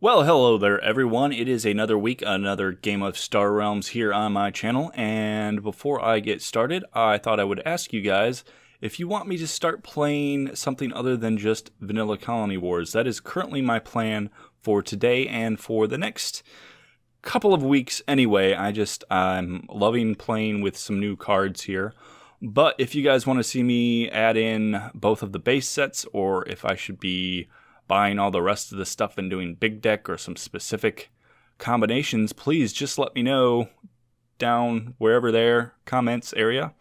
Well, hello there everyone. It is another week, another game of Star Realms here on my channel, and before I get started, I thought I would ask you guys if you want me to start playing something other than just Vanilla Colony Wars. That is currently my plan for today and for the next couple of weeks anyway. I'm loving playing with some new cards here. But if you guys want to see me add in both of the base sets, or if I should be buying all the rest of the stuff and doing big deck or some specific combinations, please just let me know down wherever there comments area,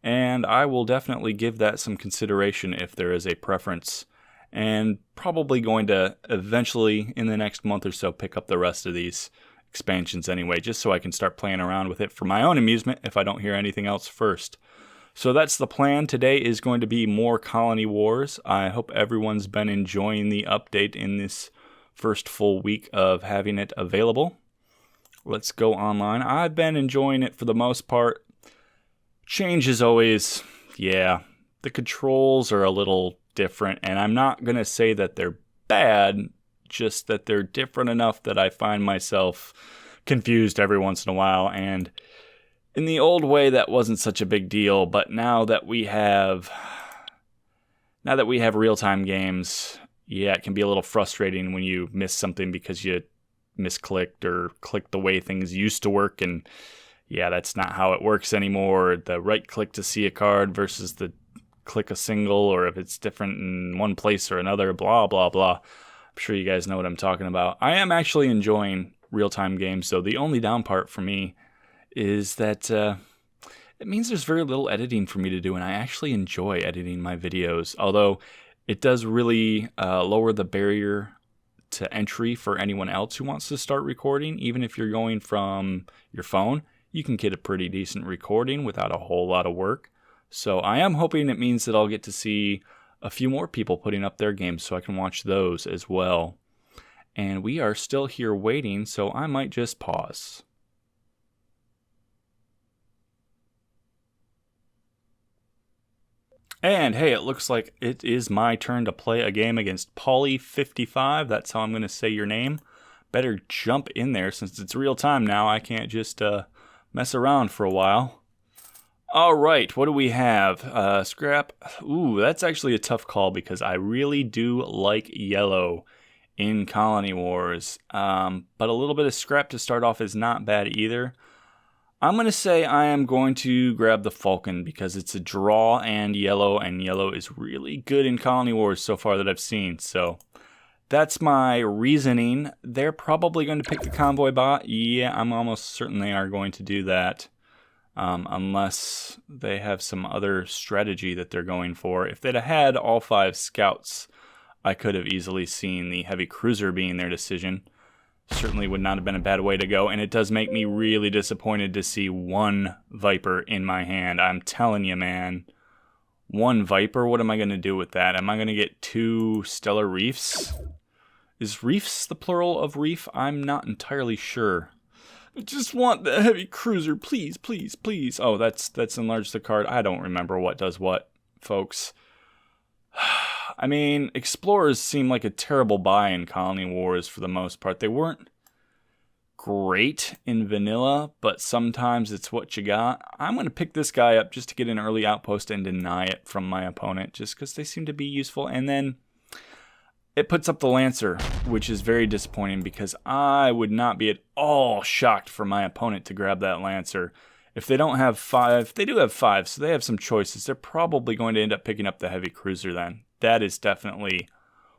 and I will definitely give that some consideration if there is a preference, and probably going to eventually in the next month or so pick up the rest of these expansions anyway, just so I can start playing around with it for my own amusement if I don't hear anything else first. So that's the plan. Today is going to be more Colony Wars. I hope everyone's been enjoying the update in this first full week of having it available. Let's go online. I've been enjoying it for the most part. Change is always, the controls are a little different, and I'm not going to say that they're bad, just that they're different enough that I find myself confused every once in a while, and in the old way, that wasn't such a big deal, but now that we have real-time games, it can be a little frustrating when you miss something because you misclicked or clicked the way things used to work, and that's not how it works anymore. The right click to see a card versus the click a single, or if it's different in one place or another, blah, blah, blah. I'm sure you guys know what I'm talking about. I am actually enjoying real-time games, so the only down part for me is that it means there's very little editing for me to do, and I actually enjoy editing my videos, although it does really lower the barrier to entry for anyone else who wants to start recording. Even if you're going from your phone, you can get a pretty decent recording without a whole lot of work. So I am hoping it means that I'll get to see a few more people putting up their games so I can watch those as well. And we are still here waiting, so I might just pause. And hey, it looks like it is my turn to play a game against Polly55. That's how I'm going to say your name. Better jump in there since it's real time now. I can't just mess around for a while. All right, what do we have? Scrap. Ooh, that's actually a tough call because I really do like yellow in Colony Wars. But a little bit of scrap to start off is not bad either. I'm going to say I am going to grab the Falcon because it's a draw and yellow is really good in Colony Wars so far that I've seen. So that's my reasoning. They're probably going to pick the Convoy bot. Yeah, I'm almost certain they are going to do that. Unless they have some other strategy that they're going for. If they'd have had all 5 scouts, I could have easily seen the heavy cruiser being their decision. Certainly would not have been a bad way to go, and it does make me really disappointed to see 1 Viper in my hand. I'm telling you, man. 1 Viper, what am I going to do with that? Am I going to get 2 Stellar Reefs? Is Reefs the plural of reef? I'm not entirely sure. I just want the heavy cruiser, please, please, please. Oh, that's enlarged the card. I don't remember what does what, folks. I mean, Explorers seem like a terrible buy in Colony Wars for the most part. They weren't great in Vanilla, but sometimes it's what you got. I'm going to pick this guy up just to get an early outpost and deny it from my opponent, just because they seem to be useful. And then it puts up the Lancer, which is very disappointing because I would not be at all shocked for my opponent to grab that Lancer. If they don't have 5, they do have 5, so they have some choices. They're probably going to end up picking up the heavy cruiser then. That is definitely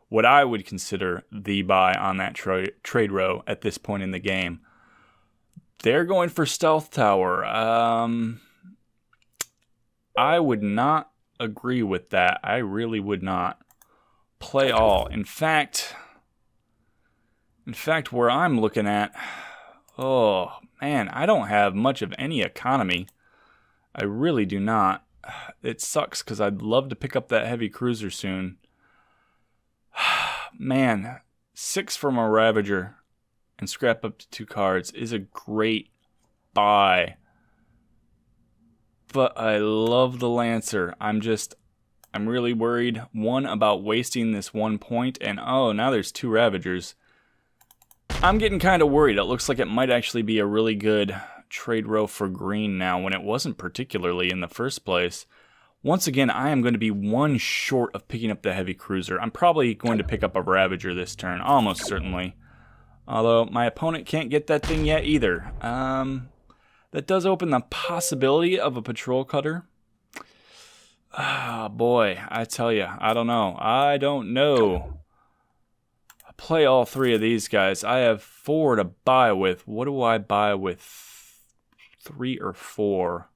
what I would consider the buy on that trade row at this point in the game. They're going for Stealth Tower. I would not agree with that. I really would not. Play all. In fact, where I'm looking at, oh man, I don't have much of any economy. I really do not. It sucks because I'd love to pick up that heavy cruiser soon. Man, 6 from a Ravager and scrap up to 2 cards is a great buy. But I love the Lancer. I'm really worried, 1, about wasting this 1 point, and oh, now there's 2 Ravagers. I'm getting kind of worried. It looks like it might actually be a really good trade row for green now when it wasn't particularly in the first place. Once again, I am going to be one short of picking up the heavy cruiser. I'm probably going to pick up a Ravager this turn, almost certainly. Although my opponent can't get that thing yet either. That does open the possibility of a patrol cutter. Ah, boy, I tell you, I don't know. I don't know. I play all three of these guys. I have 4 to buy with. What do I buy with 3 or 4?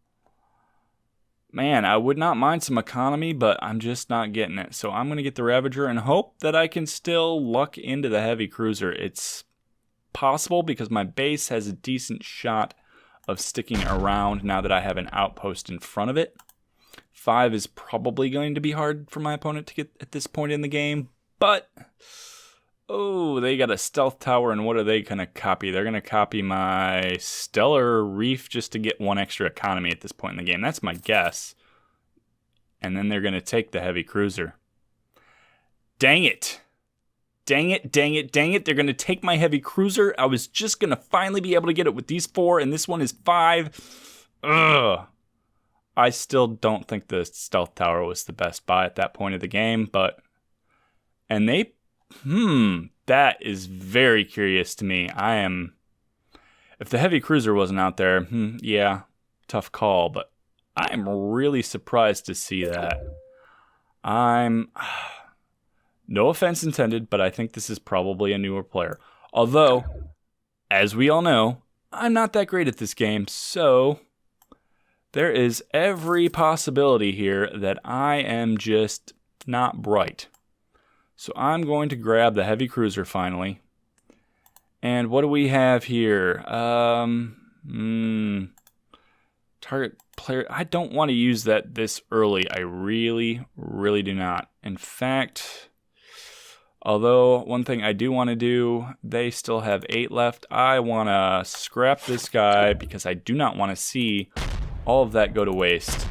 Man, I would not mind some economy, but I'm just not getting it. So I'm going to get the Ravager and hope that I can still luck into the heavy cruiser. It's possible because my base has a decent shot of sticking around now that I have an outpost in front of it. 5 is probably going to be hard for my opponent to get at this point in the game, but oh, they got a stealth tower, and what are they going to copy? They're going to copy my Stellar Reef just to get 1 extra economy at this point in the game. That's my guess. And then they're going to take the heavy cruiser. Dang it. Dang it, dang it, dang it. They're going to take my heavy cruiser. I was just going to finally be able to get it with these 4, and this one is 5. Ugh. I still don't think the stealth tower was the best buy at that point of the game, but... And they... that is very curious to me. If the heavy cruiser wasn't out there, yeah, tough call, but I am really surprised to see that. No offense intended, but I think this is probably a newer player. Although, as we all know, I'm not that great at this game, so there is every possibility here that I am just not bright. So I'm going to grab the heavy cruiser finally. And what do we have here? Target player. I don't want to use that this early. I really, really do not. In fact, although one thing I do want to do, they still have 8 left. I want to scrap this guy because I do not want to see all of that go to waste.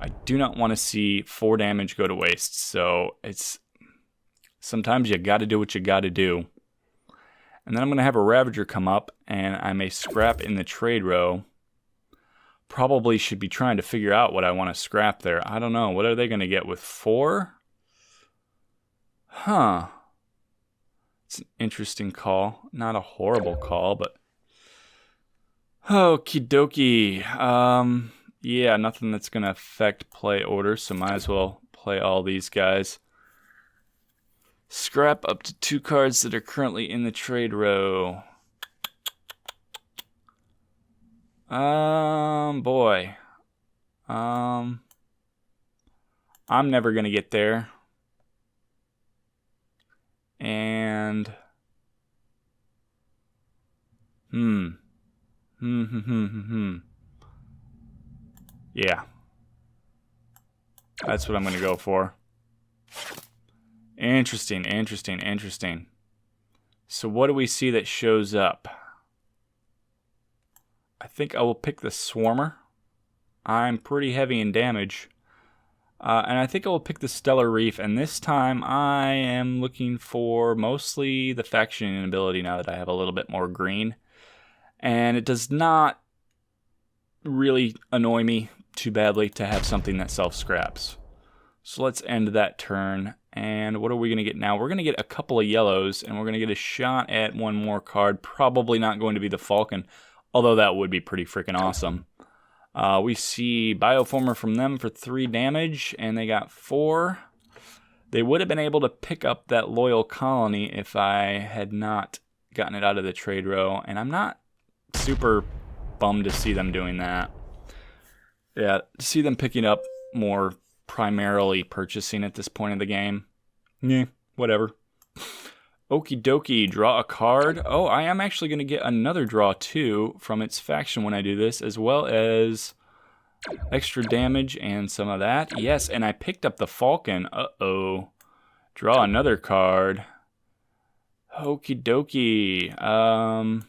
I do not want to see 4 damage go to waste. So it's... Sometimes you got to do what you got to do. And then I'm going to have a Ravager come up, and I may scrap in the trade row. Probably should be trying to figure out what I want to scrap there. I don't know. What are they going to get with 4? Huh. It's an interesting call. Not a horrible call, but... Okie dokie. Yeah, nothing that's going to affect play order, so might as well play all these guys. Scrap up to 2 cards that are currently in the trade row. Boy. I'm never gonna get there. And... Yeah. That's what I'm gonna go for. Interesting, interesting, interesting. So what do we see that shows up? I think I will pick the Swarmer. I'm pretty heavy in damage. And I think I will pick the Stellar Reef. And this time I am looking for mostly the faction ability now that I have a little bit more green. And it does not really annoy me too badly to have something that self-scraps. So let's end that turn. And what are we going to get now? We're going to get a couple of yellows, and we're going to get a shot at 1 more card. Probably not going to be the Falcon, although that would be pretty freaking awesome. We see Bioformer from them for 3 damage, and they got 4. They would have been able to pick up that Loyal Colony if I had not gotten it out of the trade row, and I'm not super bummed to see them doing that. Yeah, to see them picking up more primarily purchasing at this point of the game. Yeah, whatever. Okie dokie, draw a card. Oh, I am actually going to get another draw too from its faction when I do this, as well as extra damage and some of that. Yes, and I picked up the Falcon. Uh-oh. Draw another card. Okie dokie. Let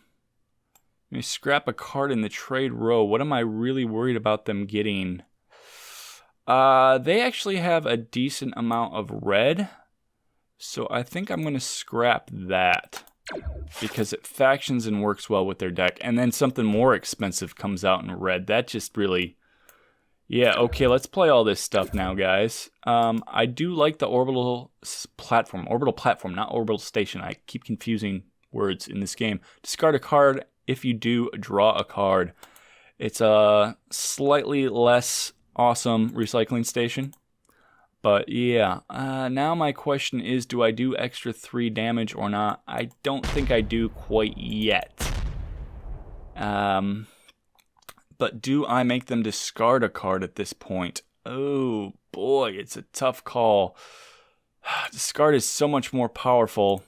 me scrap a card in the trade row. What am I really worried about them getting? They actually have a decent amount of red, so I think I'm going to scrap that. because it factions and works well with their deck. And then something more expensive comes out in red. That just really... Yeah, okay, let's play all this stuff now, guys. I do like the orbital platform, not orbital station. I keep confusing words in this game. Discard a card. If you do, draw a card. It's a slightly less awesome recycling station. But yeah, now my question is, do I do extra 3 damage or not? I don't think I do quite yet. But do I make them discard a card at this point? Oh boy, it's a tough call. Discard is so much more powerful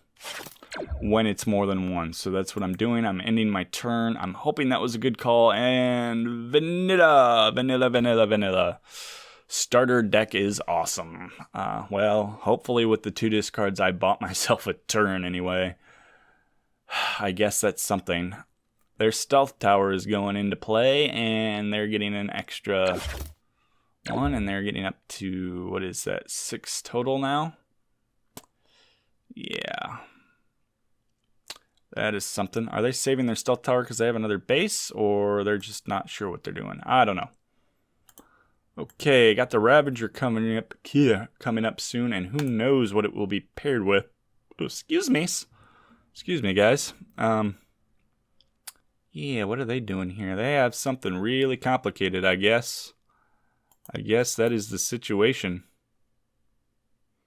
when it's more than one. So that's what I'm doing. I'm ending my turn. I'm hoping that was a good call. And vanilla. Starter deck is awesome. Well, hopefully with the 2 discards, I bought myself a turn anyway. I guess that's something. Their stealth tower is going into play, and they're getting an extra 1, and they're getting up to, what is that, 6 total now? Yeah. That is something. Are they saving their stealth tower because they have another base, or they're just not sure what they're doing? I don't know. Okay, got the Ravager coming up here, coming up soon, and who knows what it will be paired with. Oh, excuse me, guys. Yeah, what are they doing here? They have something really complicated, I guess. I guess that is the situation.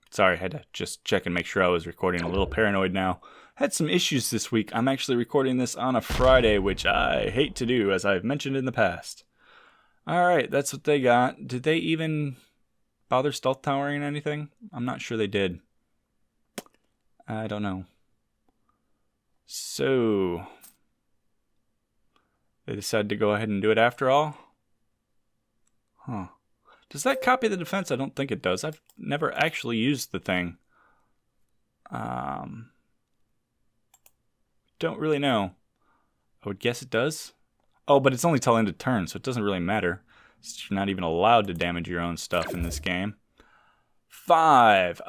Sorry, I had to just check and make sure I was recording. A little paranoid now. Had some issues this week. I'm actually recording this on a Friday, which I hate to do, as I've mentioned in the past. Alright, that's what they got. Did they even bother stealth towering anything? I'm not sure they did. I don't know. So... they decided to go ahead and do it after all? Huh. Does that copy the defense? I don't think it does. I've never actually used the thing. Don't really know. I would guess it does. Oh, but it's only till end of turn, so it doesn't really matter. You're not even allowed to damage your own stuff in this game. 5.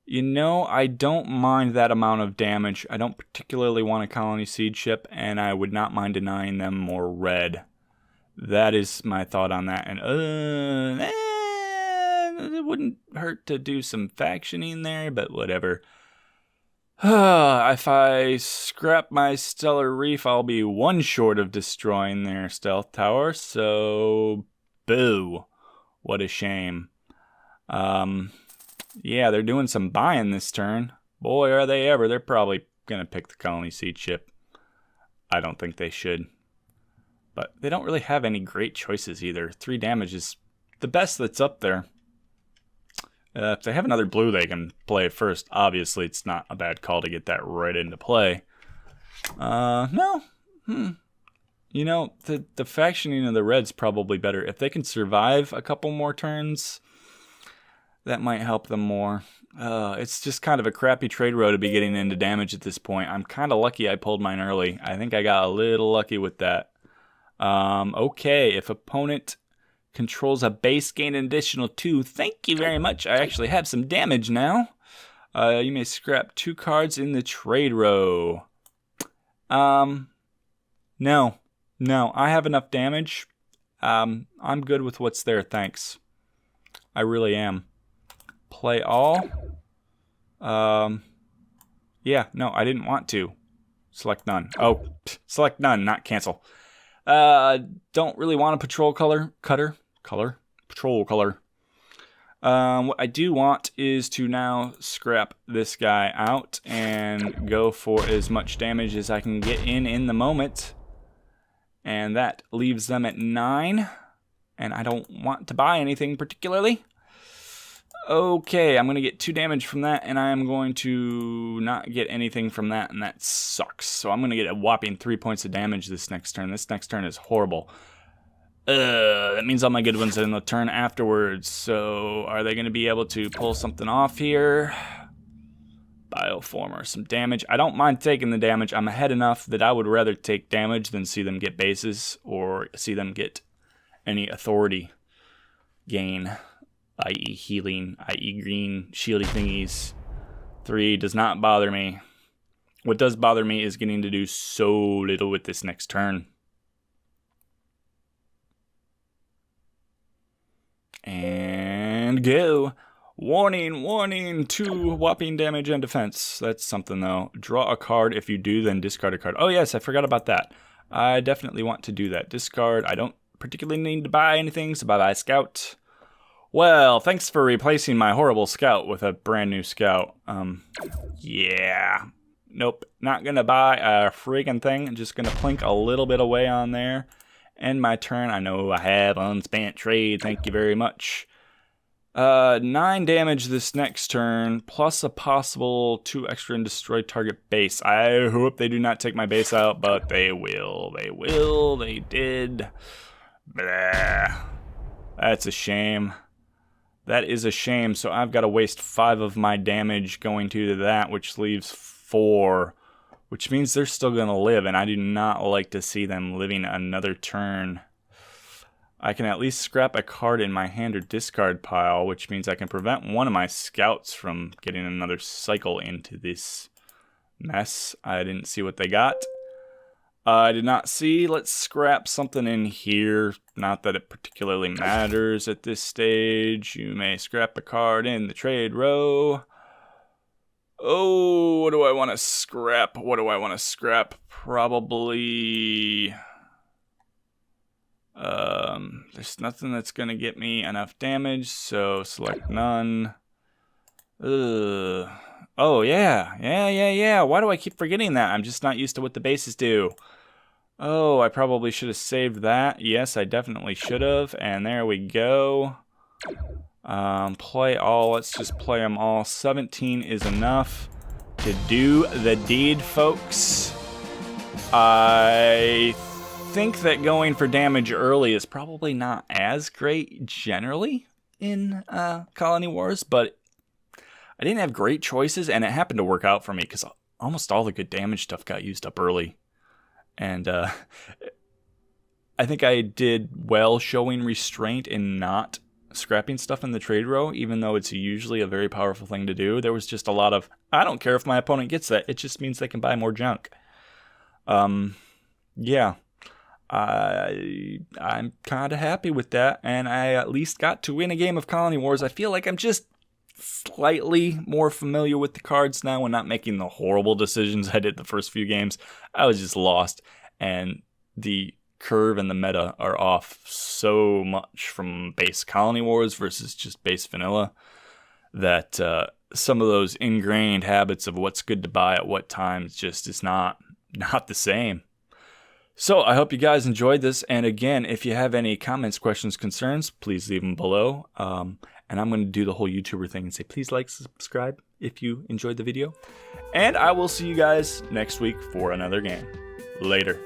You know, I don't mind that amount of damage. I don't particularly want a colony siege ship, and I would not mind denying them more red. That is my thought on that. And it wouldn't hurt to do some factioning there, but whatever. If I scrap my Stellar Reef, I'll be 1 short of destroying their stealth tower, so boo. What a shame. Yeah, they're doing some buying this turn. Boy, are they ever. They're probably going to pick the colony siege ship. I don't think they should. But they don't really have any great choices either. 3 damage is the best that's up there. If they have another blue they can play first, obviously it's not a bad call to get that right into play. No. You know, the factioning of the red's probably better. If they can survive a couple more turns, that might help them more. It's just kind of a crappy trade row to be getting into damage at this point. I'm kind of lucky I pulled mine early. I think I got a little lucky with that. Okay, if opponent controls a base, gain an additional 2. Thank you very much. I actually have some damage now. You may scrap 2 cards in the trade row. No, I have enough damage. I'm good with what's there, thanks. I really am. Play all. Yeah, no, I didn't want to. Select none. Oh, select none, not cancel. Don't really want a patrol cutter. Patrol color. What I do want is to now scrap this guy out and go for as much damage as I can get in the moment. And that leaves them at 9. And I don't want to buy anything particularly. Okay, I'm going to get 2 damage from that, and I'm going to not get anything from that, and that sucks. So I'm going to get a whopping 3 points of damage this next turn. This next turn is horrible. That means all my good ones are in the turn afterwards. So are they going to be able to pull something off here? Bioformer, some damage. I don't mind taking the damage. I'm ahead enough that I would rather take damage than see them get bases or see them get any authority gain. i.e. healing, i.e. green shieldy thingies. 3 does not bother me. What does bother me is getting to do so little with this next turn. And go. Warning, warning, 2 whopping damage and defense. That's something though. Draw a card. If you do, then discard a card. Oh yes, I forgot about that. I definitely want to do that. Discard. I don't particularly need to buy anything, so bye-bye Scout. Well, thanks for replacing my horrible Scout with a brand new Scout. Yeah. Nope, not gonna buy a friggin' thing. I'm just gonna plink a little bit away on there. End my turn. I know I have unspent trade. Thank you very much. 9 damage this next turn, plus a possible 2 extra and destroy target base. I hope they do not take my base out, but they will. They will. They did. Blah. That's a shame. That is a shame. So I've got to waste 5 of my damage going to that, which leaves 4, which means they're still going to live, and I do not like to see them living another turn. I can at least scrap a card in my hand or discard pile, which means I can prevent one of my scouts from getting another cycle into this mess. I didn't see what they got. I did not see. Let's scrap something in here. Not that it particularly matters at this stage. You may scrap a card in the trade row. Oh, what do I want to scrap? What do I want to scrap? Probably... there's nothing that's going to get me enough damage, so select none. Oh, yeah. Why do I keep forgetting that? I'm just not used to what the bases do. Oh, I probably should have saved that. Yes, I definitely should have. And there we go. Play all. Let's just play them all. 17 is enough to do the deed, folks. I think that going for damage early is probably not as great generally in Colony Wars, but I didn't have great choices, and it happened to work out for me because almost all the good damage stuff got used up early. And I think I did well showing restraint in not scrapping stuff in the trade row, even though it's usually a very powerful thing to do. There was just a lot of, I don't care if my opponent gets that, it just means they can buy more junk. Yeah. I'm kind of happy with that, and I at least got to win a game of Colony Wars. I feel like I'm just slightly more familiar with the cards now and not making the horrible decisions I did the first few games. I was just lost, and the curve and the meta are off so much from base Colony Wars versus just base vanilla that some of those ingrained habits of what's good to buy at what times just is not the same. So I hope you guys enjoyed this, and again, if you have any comments, questions, concerns, please leave them below. And I'm going to do the whole YouTuber thing and say please like, subscribe if you enjoyed the video. And I will see you guys next week for another game. Later.